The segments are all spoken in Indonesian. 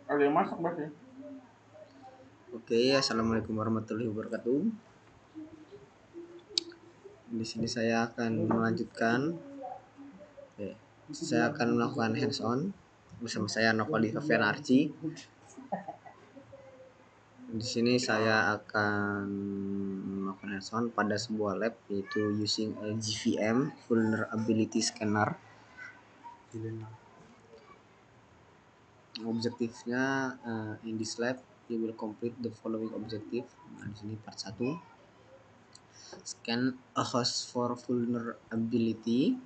Ada yang masak berarti. Oke, assalamualaikum warahmatullahi wabarakatuh. Di sini saya akan melanjutkan. Oke, saya akan melakukan hands on bersama saya Novali Sofian Arci. Di sini saya akan melakukan hands on pada sebuah lab yaitu using a GVM vulnerability scanner. Objektifnya in this lab you will complete the following objective. Nah, di sini part 1. Scan a host for vulnerability.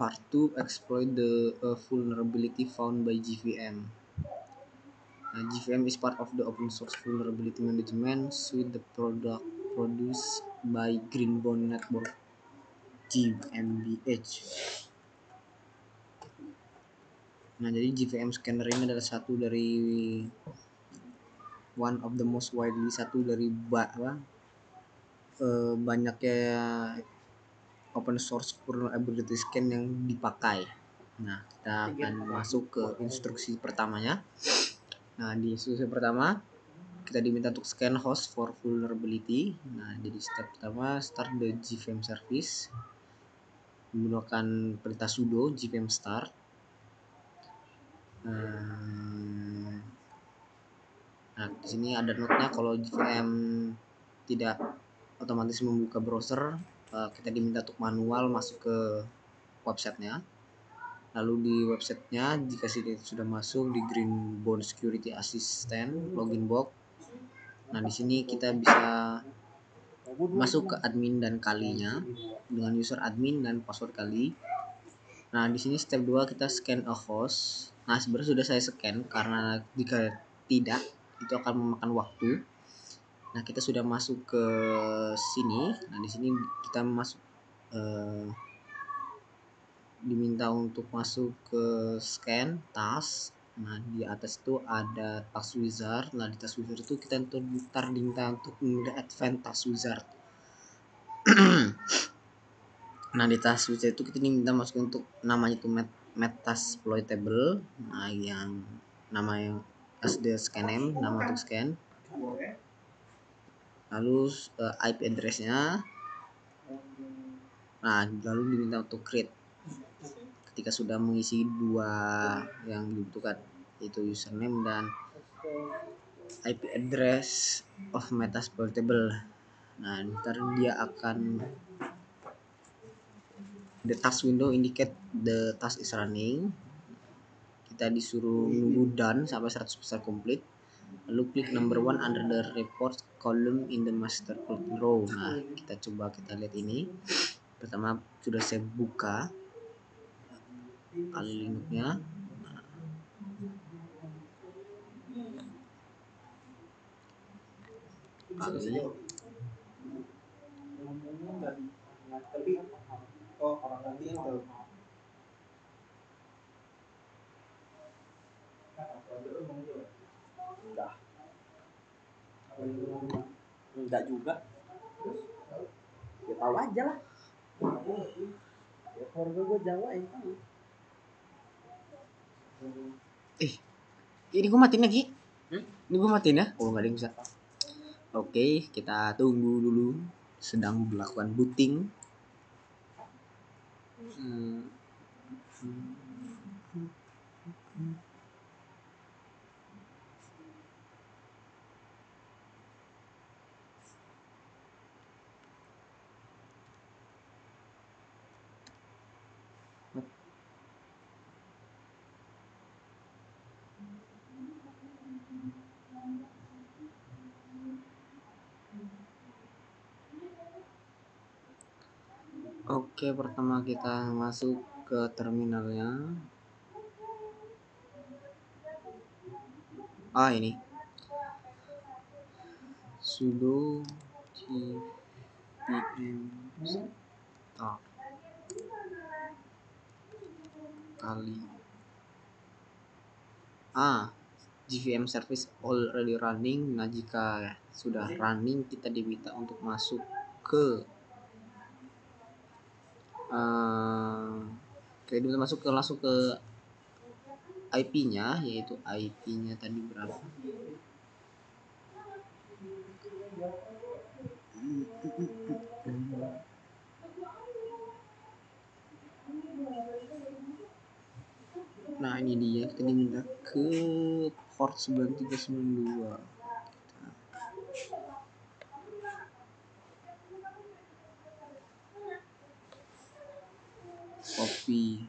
Part 2. Exploit the vulnerability found by GVM. GVM is part of the open source vulnerability management suite, the product produced by Greenbone Network GmbH. Nah, jadi GVM scanner ini adalah satu dari one of the most widely, satu dari banyaknya open source vulnerability scan yang dipakai. Nah, kita akan masuk ke instruksi pertamanya. Nah, di instruksi pertama kita diminta untuk scan host for vulnerability. Nah, jadi step pertama start the GVM service menggunakan perintah sudo gvm start. Nah, di sini ada note-nya kalau GVM tidak otomatis membuka browser, kita diminta untuk manual masuk ke websitenya. Lalu di websitenya jika sudah masuk di Greenbone Security Assistant login box. Nah, di sini kita bisa masuk ke admin dan kalinya dengan user admin dan password kali. Nah, di sini step 2 kita scan a host. Nah, sebenarnya sudah saya scan karena jika tidak itu akan memakan waktu. Nah, kita sudah masuk ke sini. Nah, di sini kita masuk diminta untuk masuk ke scan task. Nah, di atas itu ada task wizard. Nah, di task wizard itu kita diminta untuk menggunakan advanced task wizard. Nah, di task wizard itu kita diminta masuk untuk namanya itu metasploitable. Nah, yang nama yang as the scan name, nama untuk scan. Lalu IP address-nya. Nah, lalu diminta untuk create ketika sudah mengisi dua yang dibutuhkan, yaitu username dan IP address of metasploitable. Nah, ntar dia akan the task window indicate the task is running. Kita disuruh nunggu done sampai 100% complete. Lalu klik number 1 under the report column in the master code row. Nah, kita lihat ini. Pertama sudah saya buka kali Linux-nya. Kali Enggak juga. Ya tahu aja lah. Ya keluarga gue Jawa ya tahu. ini gue matiin lagi. Ini gue matiin ya. Oh, nggak ada yang bisa. Oke, kita tunggu dulu. Sedang melakukan booting. Oke, pertama kita masuk ke terminalnya. Ini sudo gvm start kali GVM service already running. Nah, jika sudah running kita diminta untuk masuk ke langsung ke IP-nya, yaitu IP-nya tadi berapa? Nah ini dia, kita diminta ke port 9392. Copy,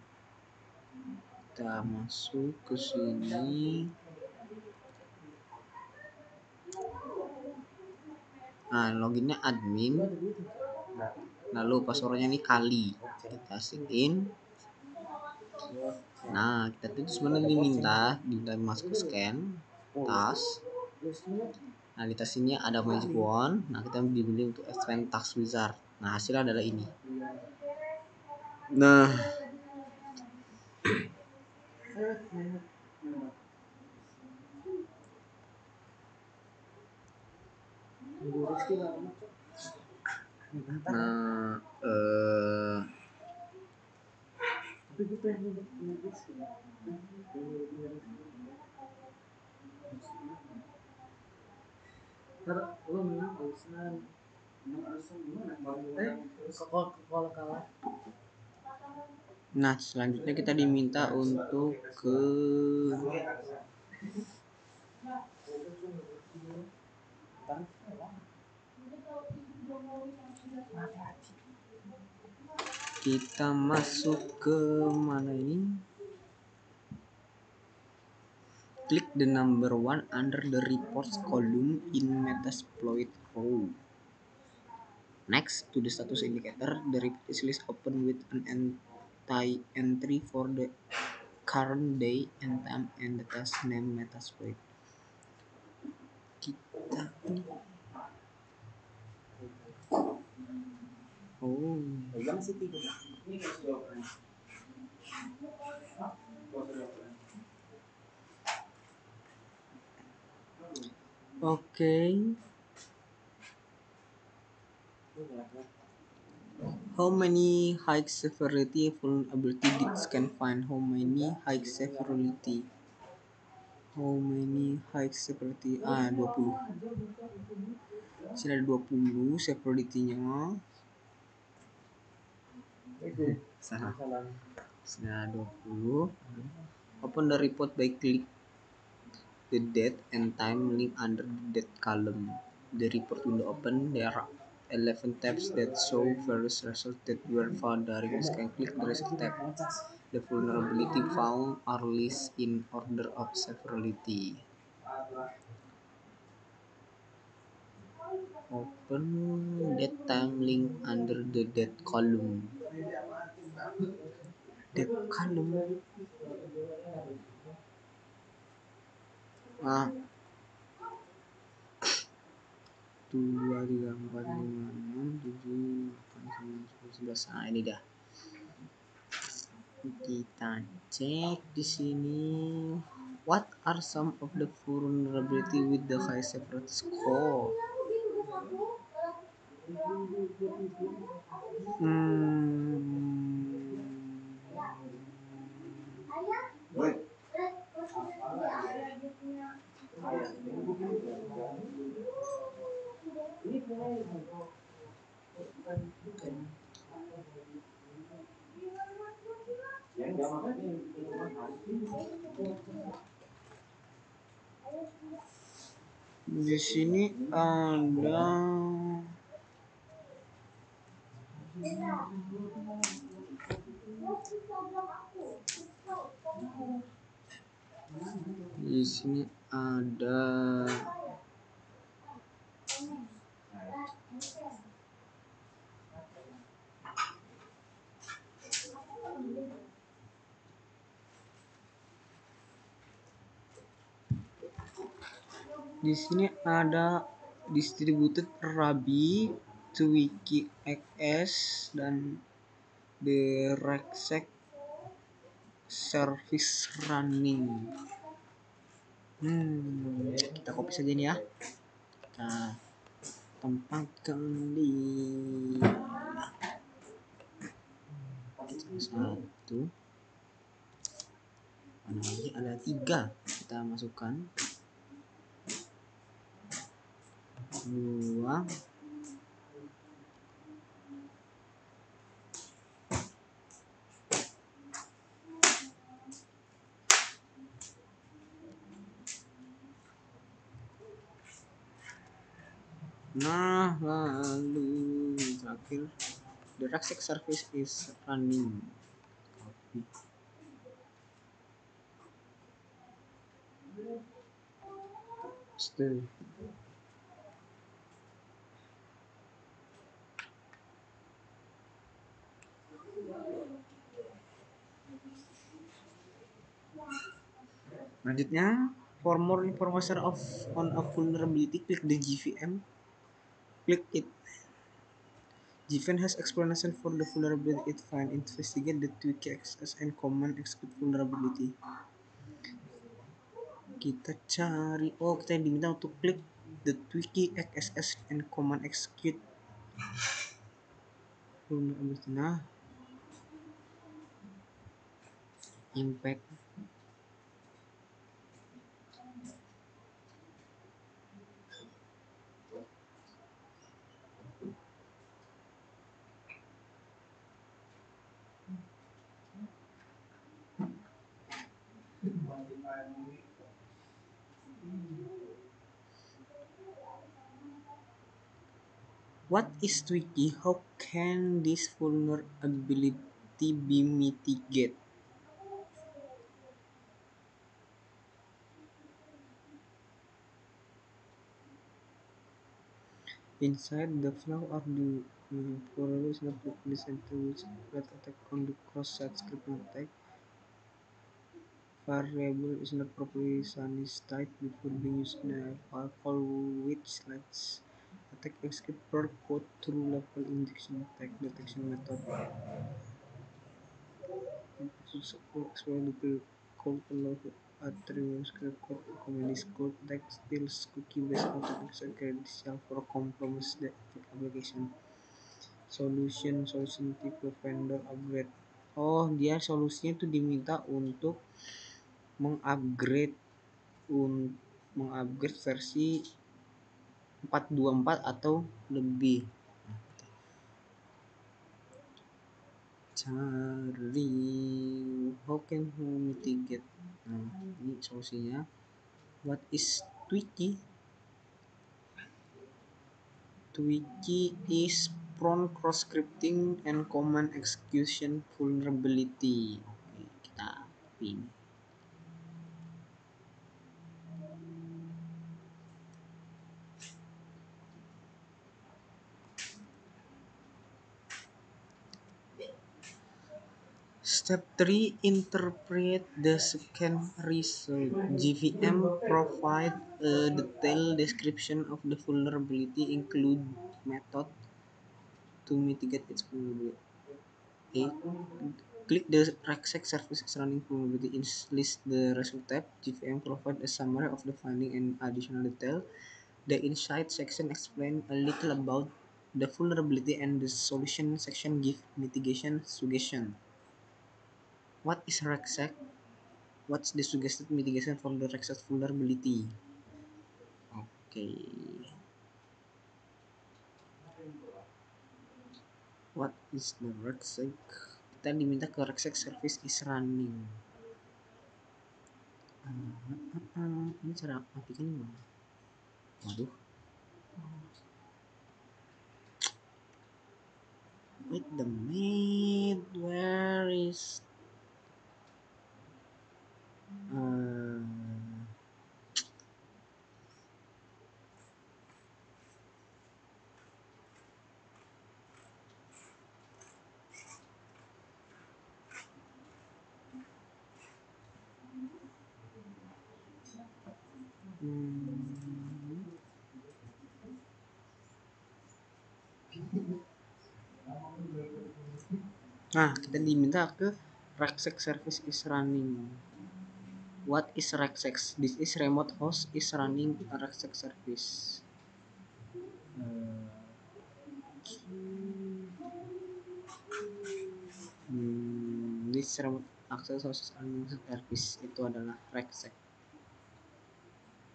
kita masuk ke sini. Nah loginnya admin, lalu passwordnya ini kali, kita sign in. Nah kita tuh sebenarnya diminta masuk ke scan task. Nah di tas ini ada magic wand. Nah kita dipilih untuk expand task wizard. Nah hasilnya adalah ini. Nah nah selanjutnya kita diminta untuk ke kita masuk ke mana ini? Click the number 1 under the reports column in Metasploit row. Next to the status indicator, the report is list open with an entry for the current day and time and the task name Metasploit. Kita Okay. How many high severity vulnerability did scan find? How many high severity? How many high severity? 20. Sini ada 20 severity-nya. Salah. Sini ada 20. Open the report by click the date and time link under the date column. The report window open. There are 11 tabs that show various results that were found during the scan. Click the result tab. The vulnerability found are listed in order of severity. Open date time link under the date column. Date column. 2, 3, 4, 5, 6, 7, 8, 9, 10, 11. Nah ini dah. Kita cek di sini. What are some of the vulnerability with the high severity score? Di sini ada distributed Rabi, Twiki XS dan the Rexec service running. Kita copy saja ini ya. Kita tempatkan di satu. lagi ada 3 kita masukkan 2 nah lalu terakhir the Rexec service is running. Copy. Paste. Selanjutnya, for more information on a vulnerability, click the GVM. Click it. GVM has explanation for the vulnerability it find. Investigate the Twiki access and command execute vulnerability. Kita cari, kita diminta untuk klik the Twiki XSS and command execute vulnerability. Nah, impact what is Twiki? How can this vulnerability be mitigated? Inside the flow are the variables not the center which let attack on the cross-site script attack. Variable is not properly sanitized before being used in a call which lets attack execute per code through level injection attack detection method. Exploitable code allow attribute script code command is code that steals cookie-based authentication credential for compromise the application. Solution tipe vendor upgrade. Dia solusinya itu diminta untuk mengupgrade versi 4.24 atau lebih. Cari how can we mitigate. Nah, ini solusinya. What is Twiki? Twiki is prone cross-scripting and command execution vulnerability. Oke, kita copy. Step 3. Interpret the scan result. GVM provide a detailed description of the vulnerability, include method to mitigate its vulnerability. Click the Rexec service is running vulnerability in list the result tab. GVM provide a summary of the finding and additional detail. The insight section explain a little about the vulnerability and the solution section give mitigation suggestion. What is Rexec? What's the suggested mitigation for the Rexec vulnerability? Okay. What is the Rexec? Kita diminta ke Rexec service is running. Ini cara matikan ini mana? Waduh. Wait the minute. Where is Nah, kita diminta ke Rexec service is running. What is Rexec? This is remote host is running a Rexec service. This remote Access Sources and Service itu adalah RegSec.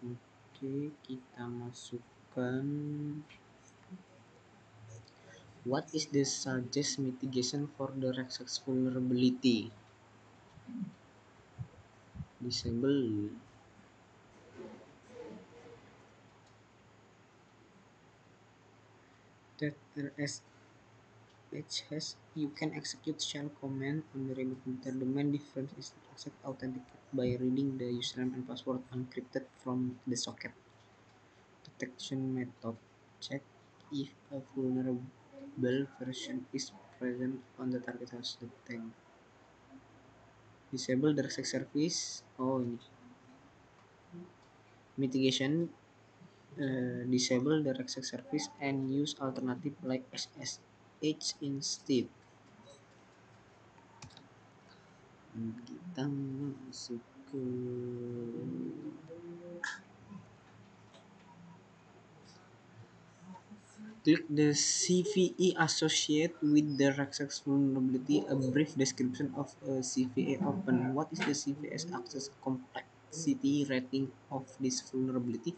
Oke, kita masukkan what is the suggest mitigation for the RegSec vulnerability. Disable that RSH you can execute shell command on the remote computer. The main difference is to accept authenticate by reading the username and password encrypted from the socket. Detection method check if a vulnerable version is present on the target host tank. Disable the RegSec service. Oh ini mitigation. Disable the RegSec service and use alternative like SSH instead. Kita masuk ke click the CVE associated with the RegSec vulnerability. A brief description of a CVE open. What is the CVE's access complexity rating of this vulnerability?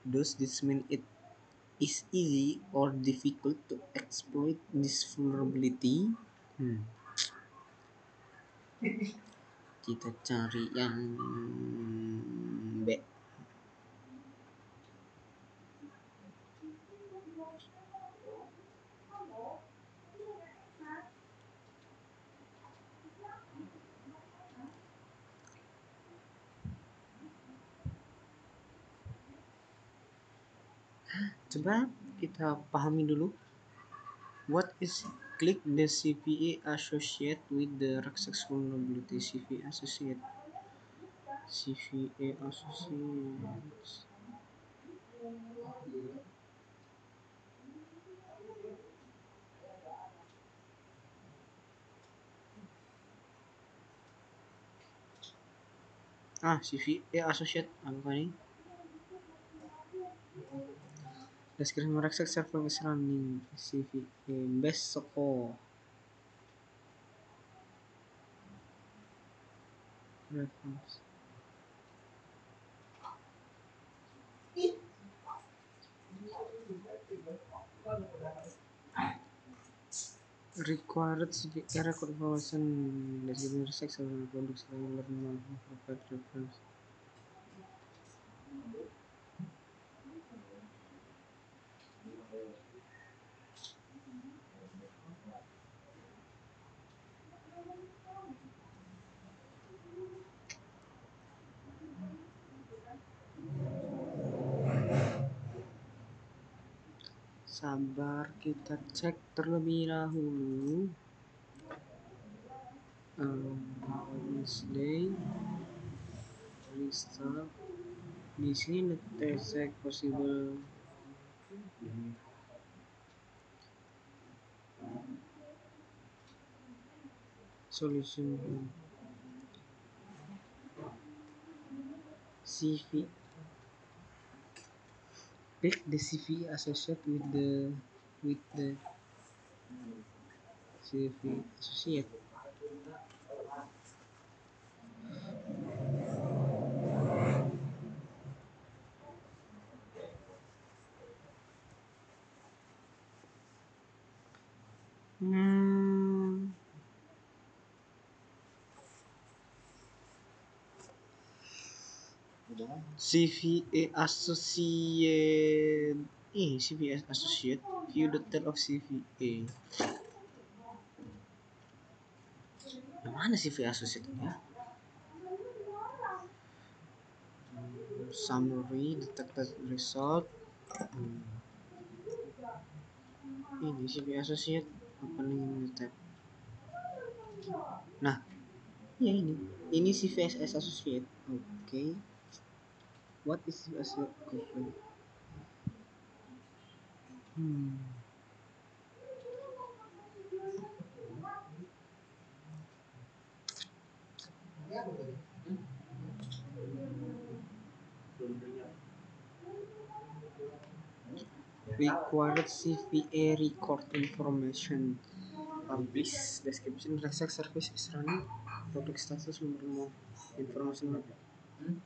Does this mean it is easy or difficult to exploit this vulnerability? Kita cari yang B. Coba kita pahami dulu. What is click the CVE associate with the RegSec vulnerability. CVE associate. CVE associate. CVE associate apa nih? Description RegSec server is running CVE best soko. Reference. Required CVE record information. Description RegSec server product regular provide reference. Sabar, kita cek terlebih dahulu. Wednesday restart. Di sini check possible solution CV. Pick the CV associated with the CV associate. CVE associate. CVE associate. View detail of CVE. Yang mana CVE associate ya? Summary detected result. Ini CVE associate opening tab. Nah, ya ini CVSS associate. Okay. What is CVSS associate? Required CVE record information. Publish description RegSec service is running. Product status more information not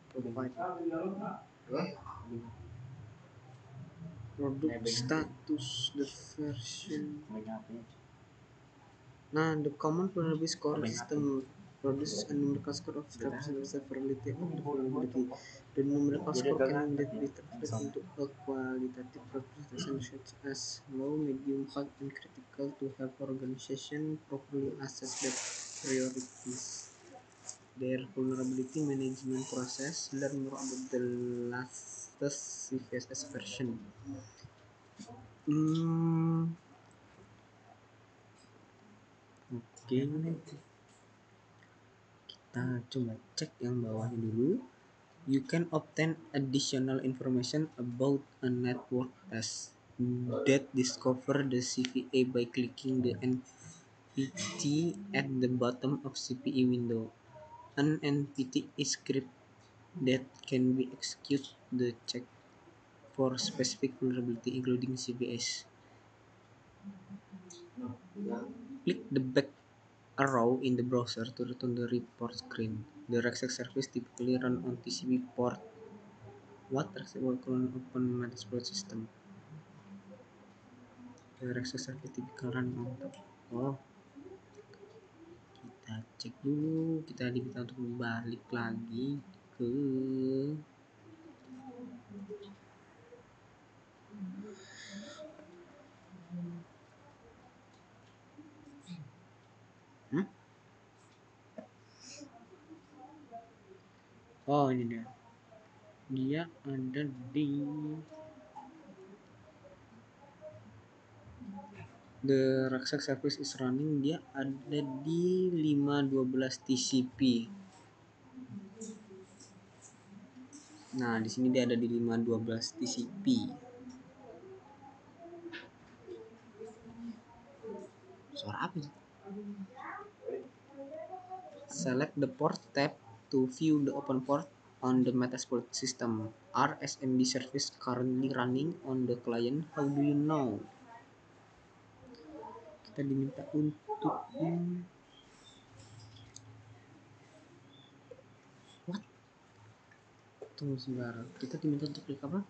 provide. Product status the version. Nah, the common vulnerability score system produces a numerical score of representing severity of the vulnerability. The numerical score can immediately be translated into a qualitative representation such as low, medium, high, and critical to help organizations properly assess their priorities. Their vulnerability management process. Learn more about the latest CVSS version. Oke. Kita coba cek yang bawahnya dulu. You can obtain additional information about a network test that discover the CVE by clicking the NPT at the bottom of CPE window. An NPT is script that can be executed the check for specific vulnerability including CVS. Click the back arrow in the browser to return the report screen. The RegSec service typically run on TCP port. What RegSec will open Metasploit system? The RegSec service typically run on top. Oh, kita cek dulu. Kita diminta untuk balik lagi ke oh ini dia ada di the RegSec service is running, dia ada di 512 TCP. Nah, di sini dia ada di 512 TCP. Suara apa sih? Select the port tab to view the open port on the Metasploit system. Are SMB service currently running on the client? How do you know? Kita diminta untuk what? Tunggu sebentar. Kita diminta untuk klik apa?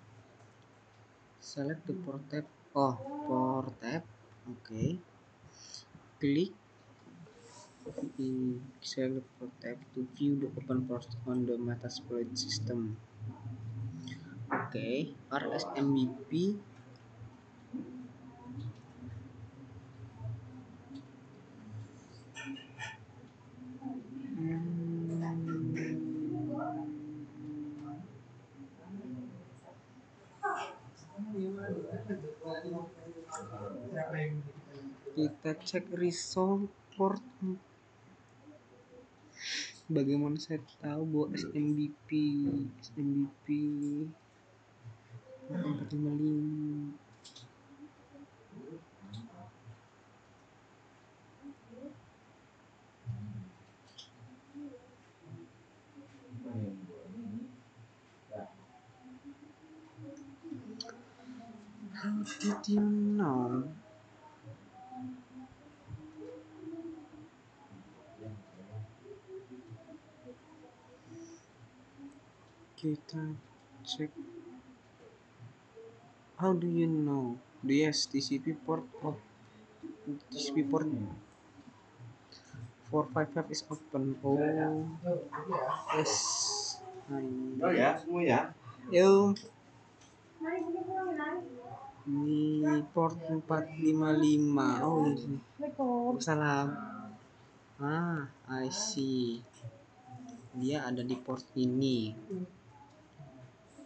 Select the port tab. Oh, port tab. Oke. Klik select the port tab to view the open port on the Metasploit system. Oke, RSMBP kita cek resolve port. Bagaimana saya tahu bahwa SMBP 455 How did you know? Kita cek. How do you know? Yes, TCP port of TCP port 455 is open. Oh, yes. Oh ya, semua ya. Yuk. Di port 455. Oh, ini. Salam. I see. Dia ada di port ini.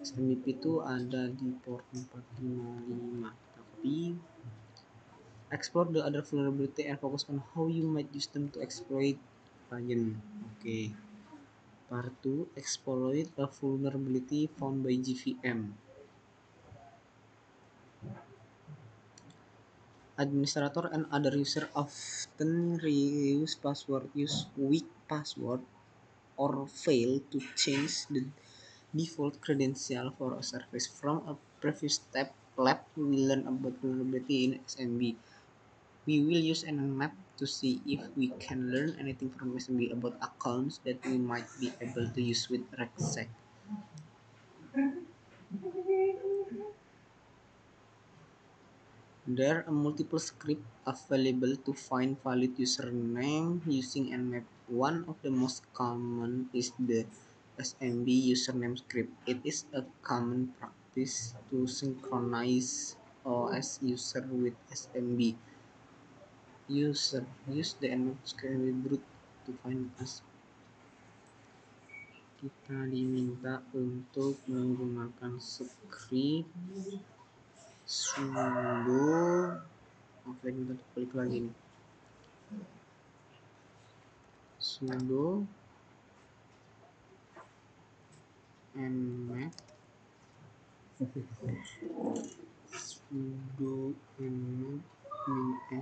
SMBP itu ada di port 455. Tapi explore the other vulnerability and focus on how you might use them to exploit client. Okay. Part 2, exploit a vulnerability found by GVM. Administrator and other users often reuse password, use weak password, or fail to change the default credential for a service. From a previous lab, we learn about vulnerability in SMB. We will use Nmap to see if we can learn anything from SMB about accounts that we might be able to use with Rexec. There are multiple scripts available to find valid username using Nmap. One of the most common is the SMB username script. It is a common practice to synchronize OS user with SMB user. Use the Nmap script root to find us. Kita diminta untuk menggunakan script sudo. Oke, kita balik lagi nih. Sudo nmap sudo nmap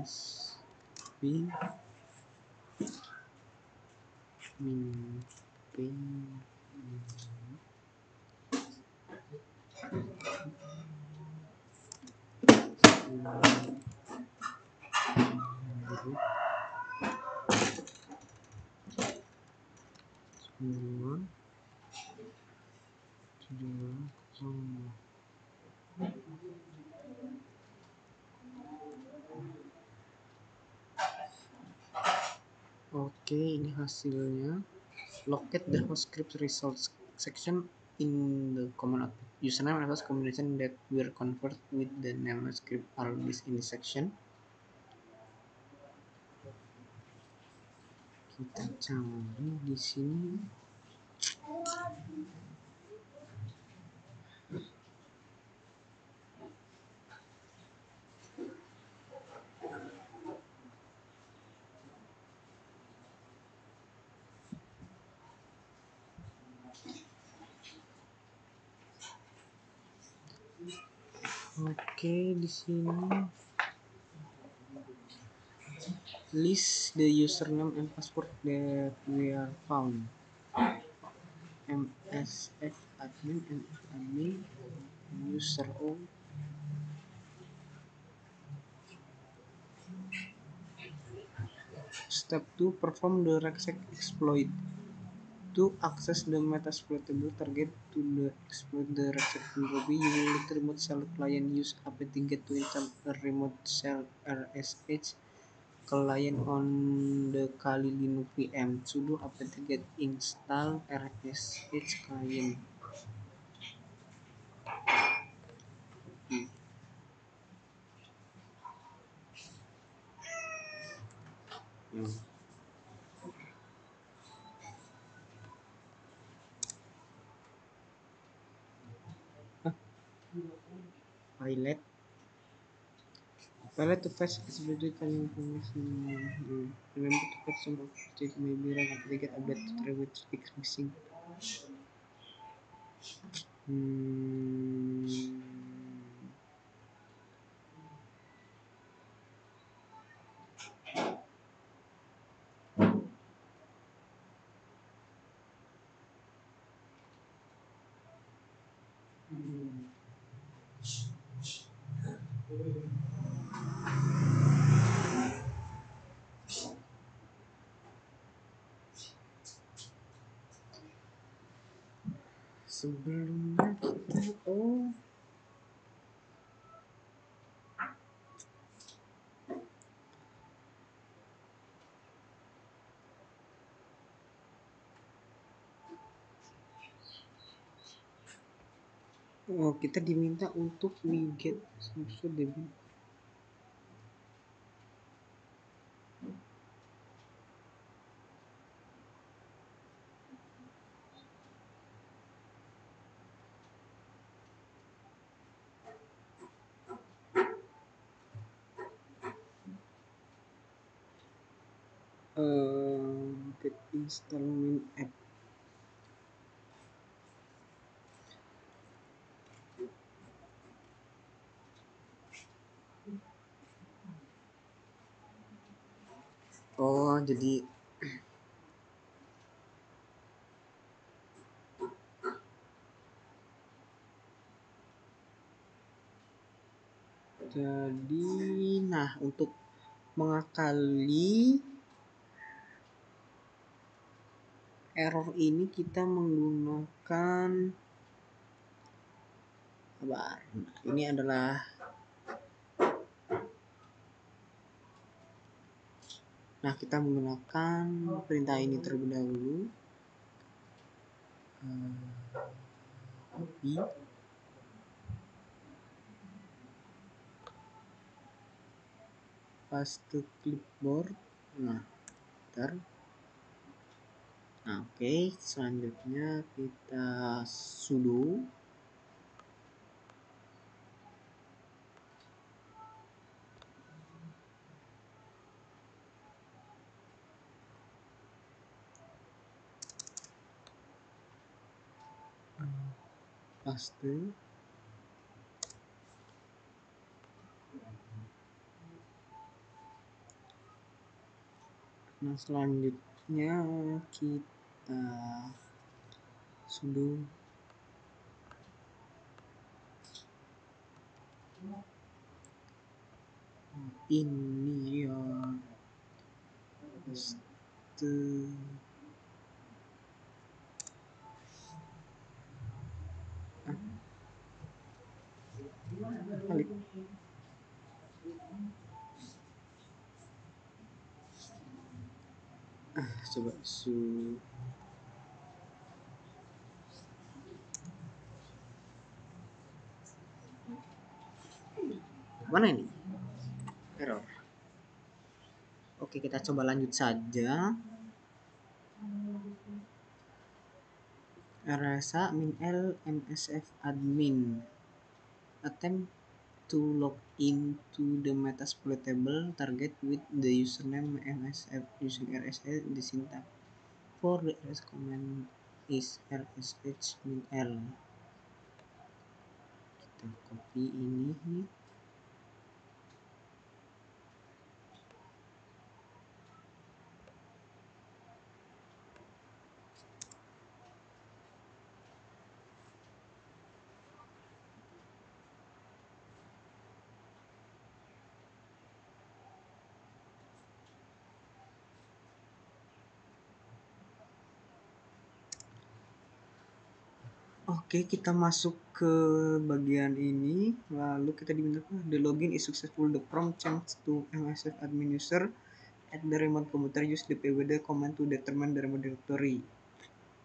-s bin Oke, ini hasilnya. Locate the host script results section in the command output. Username and host combination that were converted with the name script are listed in this section. Kita cari di sini. Oke, di sini list the username and password that were found. MSF admin and admin user O. Step 2, perform the Rexec exploit. To access the metasploitable target to the exploit the Rexec vulnerability, you will need remote shell client. Use apt-get to install a remote shell RSH client on the Kali Linux VM. Sudo apt-get install RSH client. Pilot to fetch accessibility information. Remember to fetch some of it may be wrong apt-get update to try with fix missing. Sebelumnya kita kita diminta untuk widget snapshot get install app. Jadi nah untuk mengakali error ini kita menggunakan ini adalah kita menggunakan perintah ini terlebih dahulu. Copy paste clipboard. Oke, selanjutnya kita sudo paste selanjutnya kita sudo ini ya paste balik. Coba mana ini error. Oke, kita coba lanjut saja. RSA min L MSF admin attempt to log into the metasploitable target with the username MSF using RSA. The syntax for the RS command is rsh min L. Kita copy ini. Oke, kita masuk ke bagian ini. Lalu kita diminta the login is successful. The prompt changed to MSF admin user at the remote computer. Use the pwd command to determine the remote directory.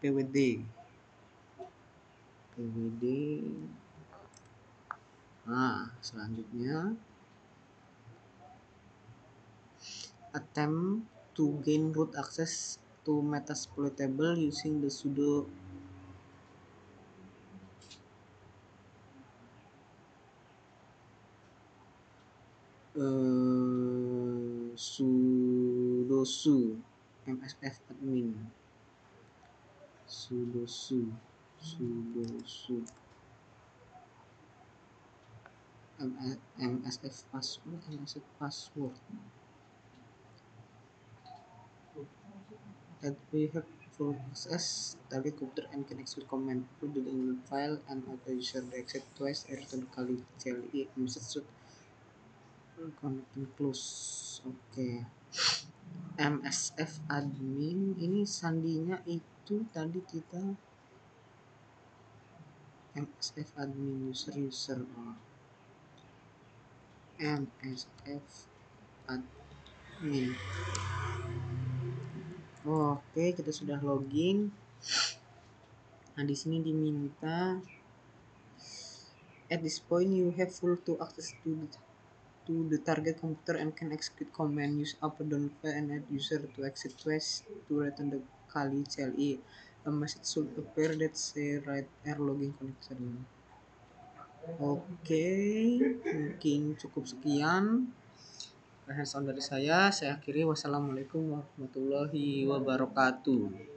pwd. Selanjutnya attempt to gain root access to metasploitable using the sudo sudosu msf admin sudosu msf password that we have full access target computer and can execute command to the download file and auto user the exit twice error kali CLI message connecting close. Oke. MSF admin ini sandinya itu tadi kita MSF admin user MSF admin. Oke, kita sudah login. Nah, di sini diminta at this point you have full to access to the target computer and can execute command use upper down file and add user to exit twice to return the kali CLI. A message should appear that say right error login connection. Oke, mungkin cukup sekian hands on dari saya akhiri. Wassalamualaikum warahmatullahi wabarakatuh.